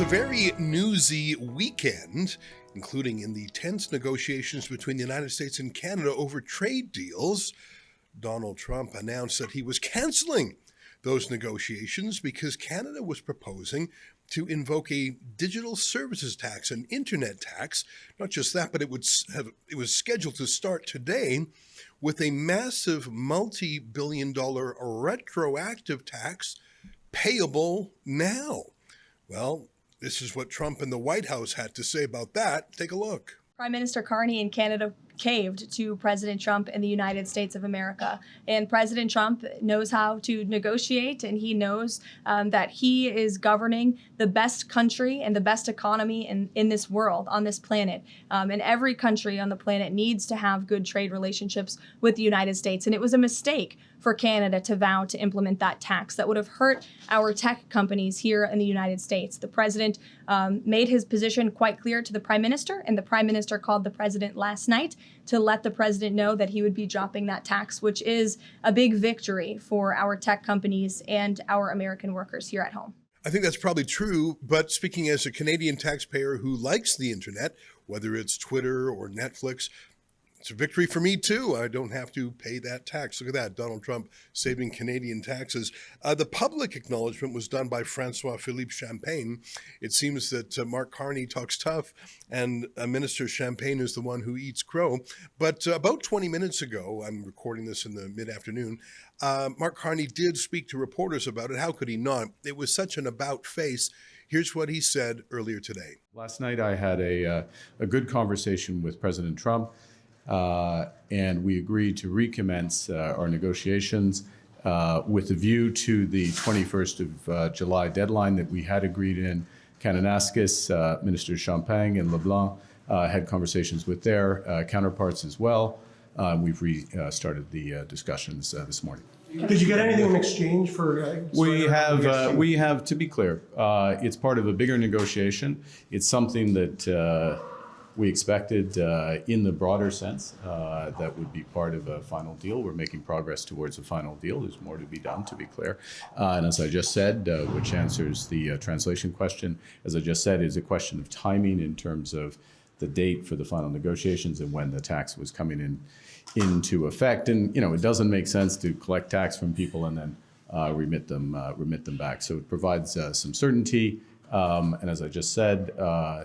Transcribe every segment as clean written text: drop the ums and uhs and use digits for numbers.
a very newsy weekend, including in the tense negotiations between the United States and Canada over trade deals. Donald Trump announced that he was canceling those negotiations because Canada was proposing to invoke a digital services tax, an internet tax. Not just that, but it was scheduled to start today with a massive multi-billion-dollar retroactive tax payable now. Well, this is what Trump and the White House had to say about that. Take a look. Prime Minister Carney in Canada caved to President Trump in the United States of America. And President Trump knows how to negotiate, and he knows that he is governing the best country and the best economy in this world, on this planet. And every country on the planet needs to have good trade relationships with the United States. And it was a mistake for Canada to vow to implement that tax that would have hurt our tech companies here in the United States. The president made his position quite clear to the prime minister, and the prime minister called the president last night to let the president know that he would be dropping that tax, which is a big victory for our tech companies and our American workers here at home. I think that's probably true, but speaking as a Canadian taxpayer who likes the internet, whether it's Twitter or Netflix, it's a victory for me, too. I don't have to pay that tax. Look at that, Donald Trump saving Canadian taxes. The public acknowledgement was done by François-Philippe Champagne. It seems that Mark Carney talks tough, and Minister Champagne is the one who eats crow. But about 20 minutes ago, I'm recording this in the mid-afternoon, Mark Carney did speak to reporters about it. How could he not? It was such an about face. Here's what he said earlier today. Last night, I had a good conversation with President Trump. And we agreed to recommence our negotiations with a view to the 21st of July deadline that we had agreed in. Kananaskis, Minister Champagne and LeBlanc had conversations with their counterparts as well. We've restarted the discussions this morning. Did you get anything in exchange for? We have, to be clear, it's part of a bigger negotiation. It's something that we expected in the broader sense that would be part of a final deal. We're making progress towards a final deal. There's more to be done, to be clear. And as I just said, which answers the translation question, as I just said, is a question of timing in terms of the date for the final negotiations and when the tax was coming into effect. And, it doesn't make sense to collect tax from people and then remit them back. So it provides some certainty. And as I just said,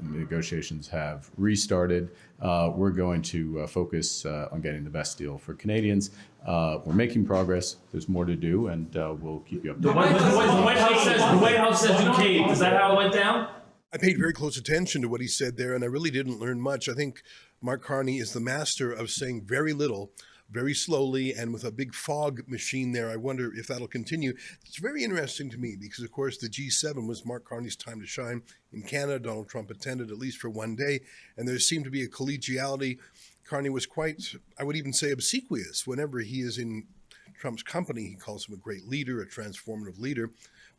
negotiations have restarted. We're going to focus on getting the best deal for Canadians. We're making progress. There's more to do, and we'll keep you updated. The White House says you caved. Is that how it went down? I paid very close attention to what he said there, and I really didn't learn much. I think Mark Carney is the master of saying very little, very slowly, and with a big fog machine there. I wonder if that'll continue. It's very interesting to me because, of course, the G7 was Mark Carney's time to shine. In Canada, Donald Trump attended at least for one day, and there seemed to be a collegiality. Carney was quite, I would even say, obsequious. Whenever he is in Trump's company, he calls him a great leader, a transformative leader.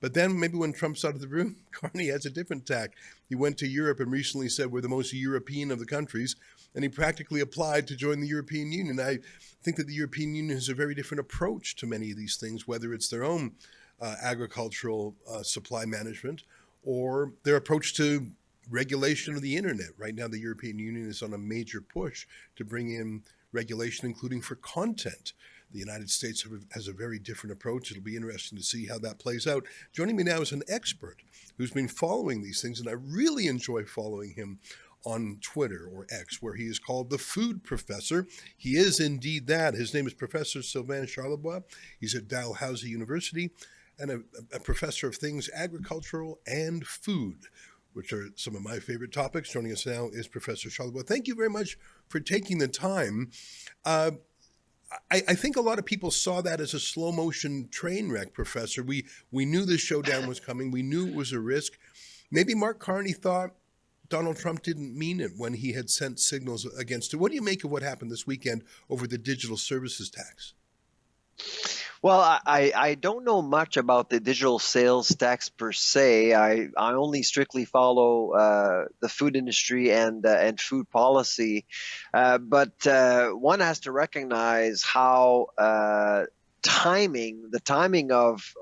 But then maybe when Trump's out of the room, Carney has a different tack. He went to Europe and recently said we're the most European of the countries, and he practically applied to join the European Union. I think that the European Union has a very different approach to many of these things, whether it's their own agricultural supply management or their approach to regulation of the internet. Right now, the European Union is on a major push to bring in regulation, including for content. The United States has a very different approach. It'll be interesting to see how that plays out. Joining me now is an expert who's been following these things, and I really enjoy following him on Twitter, or X, where he is called the Food Professor. He is indeed that. His name is Professor Sylvain Charlebois. He's at Dalhousie University and a professor of things agricultural and food, which are some of my favorite topics. Joining us now is Professor Charlebois. Thank you very much for taking the time. I think a lot of people saw that as a slow motion train wreck, Professor. We knew this showdown was coming. We knew it was a risk. Maybe Mark Carney thought Donald Trump didn't mean it when he had sent signals against it. What do you make of what happened this weekend over the digital services tax? Well, I don't know much about the digital sales tax per se. I only strictly follow the food industry and food policy, but one has to recognize how the timing of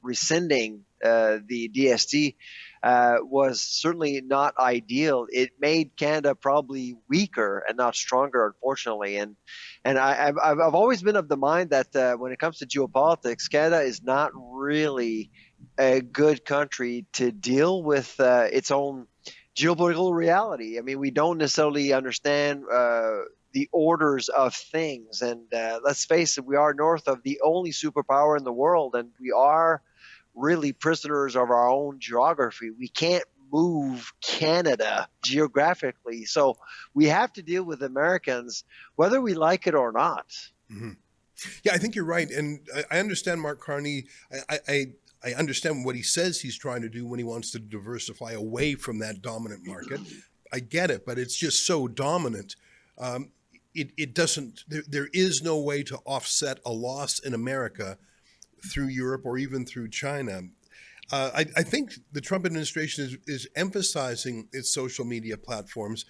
rescinding the DST was certainly not ideal. It made Canada probably weaker and not stronger, unfortunately. And I've always been of the mind that when it comes to geopolitics, Canada is not really a good country to deal with its own geopolitical reality. I mean, we don't necessarily understand the orders of things. And let's face it, we are north of the only superpower in the world, and we are really prisoners of our own geography. We can't move Canada geographically. So we have to deal with Americans, whether we like it or not. Mm-hmm. Yeah, I think you're right. And I understand Mark Carney. I understand what he says he's trying to do when he wants to diversify away from that dominant market. I get it, but it's just so dominant. It doesn't, there is no way to offset a loss in America through Europe or even through China. I think the Trump administration is emphasizing its social media platforms.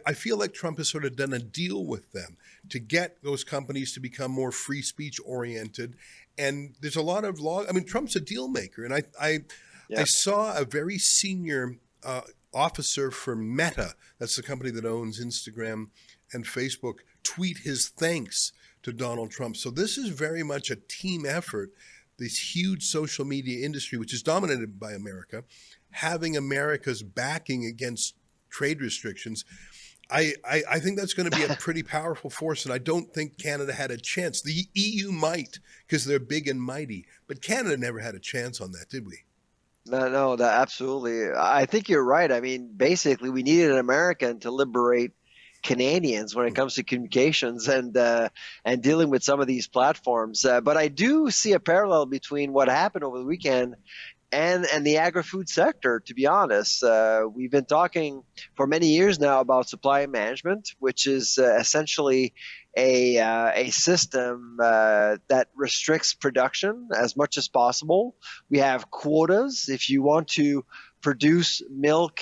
I feel like Trump has sort of done a deal with them to get those companies to become more free speech oriented. And there's a lot of law. I mean, Trump's a deal maker. And I saw a very senior officer for Meta, that's the company that owns Instagram and Facebook, tweet his thanks to Donald Trump. So this is very much a team effort. This huge social media industry, which is dominated by America, having America's backing against trade restrictions, I think that's going to be a pretty powerful force, and I don't think Canada had a chance. The EU might, because they're big and mighty, but Canada never had a chance on that, did we? No, that absolutely. I think you're right. I mean, basically, we needed an American to liberate Canadians when it comes to communications and dealing with some of these platforms. But I do see a parallel between what happened over the weekend and the agri-food sector, to be honest. We've been talking for many years now about supply management, which is essentially a system that restricts production as much as possible. We have quotas. If you want to produce milk,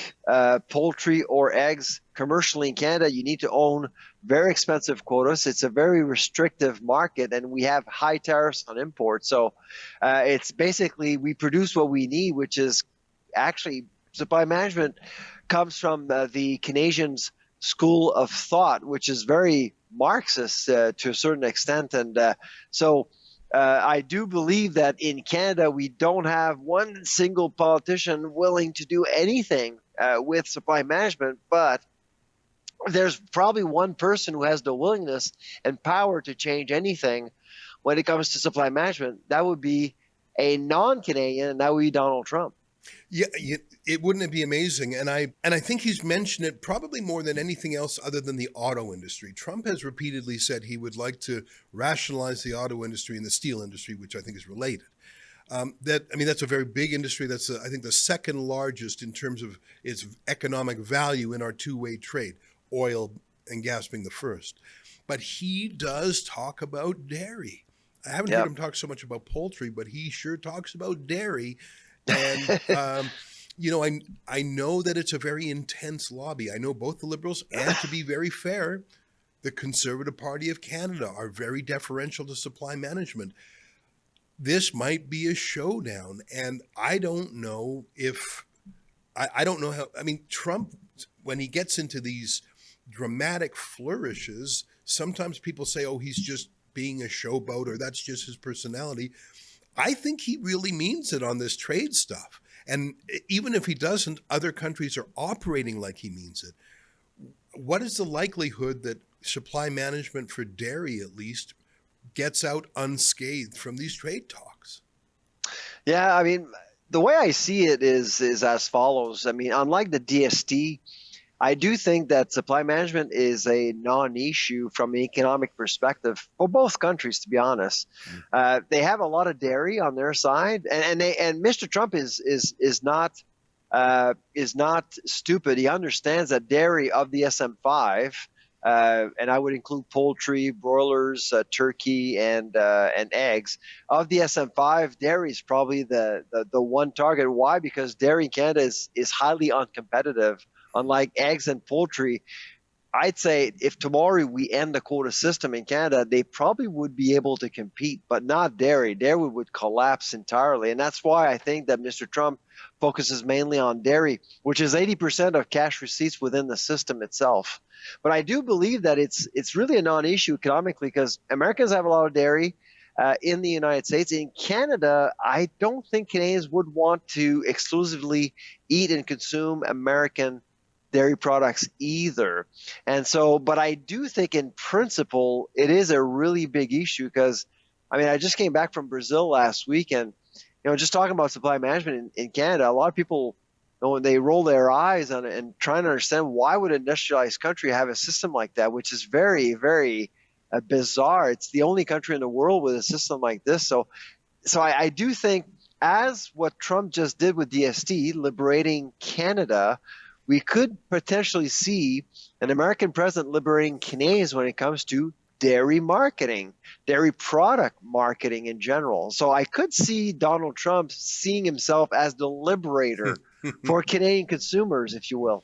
poultry, or eggs commercially in Canada, you need to own very expensive quotas. It's a very restrictive market, and we have high tariffs on imports. So it's basically we produce what we need, which is actually supply management comes from the Canadians' school of thought, which is very Marxist to a certain extent. And so I do believe that in Canada, we don't have one single politician willing to do anything with supply management, but there's probably one person who has the willingness and power to change anything when it comes to supply management. That would be a non-Canadian, and that would be Donald Trump. Yeah, wouldn't it be amazing? And I think he's mentioned it probably more than anything else other than the auto industry. Trump has repeatedly said he would like to rationalize the auto industry and the steel industry, which I think is related. That's a very big industry. That's I think the second largest in terms of its economic value in our two-way trade, oil and gas being the first. But he does talk about dairy. I haven't heard him talk so much about poultry, but he sure talks about dairy. And, I know that it's a very intense lobby. I know both the Liberals and, to be very fair, the Conservative Party of Canada are very deferential to supply management. This might be a showdown. And I don't know how, Trump, when he gets into these dramatic flourishes, sometimes people say, oh, he's just being a showboat or that's just his personality. I think he really means it on this trade stuff. And even if he doesn't, other countries are operating like he means it. What is the likelihood that supply management for dairy, at least, gets out unscathed from these trade talks? Yeah, I mean, the way I see it is as follows. I mean, unlike the DST, I do think that supply management is a non-issue from an economic perspective for both countries, to be honest. They have a lot of dairy on their side, and Mr. Trump is not stupid. He understands that dairy of the SM5, and I would include poultry, broilers, turkey, and eggs. Of the SM5, dairy is probably the one target. Why? Because dairy in Canada is highly uncompetitive. Unlike eggs and poultry, I'd say if tomorrow we end the quota system in Canada, they probably would be able to compete, but not dairy. Dairy would collapse entirely. And that's why I think that Mr. Trump focuses mainly on dairy, which is 80% of cash receipts within the system itself. But I do believe that it's really a non-issue economically because Americans have a lot of dairy in the United States. In Canada, I don't think Canadians would want to exclusively eat and consume American dairy products either. And so, but I do think in principle, it is a really big issue because, I mean, I just came back from Brazil last week and, just talking about supply management in Canada, a lot of people, when they roll their eyes on it and trying to understand why would an industrialized country have a system like that, which is very, very bizarre. It's the only country in the world with a system like this. So I do think as what Trump just did with DST, liberating Canada, we could potentially see an American president liberating Canadians when it comes to dairy marketing, dairy product marketing in general. So I could see Donald Trump seeing himself as the liberator for Canadian consumers, if you will.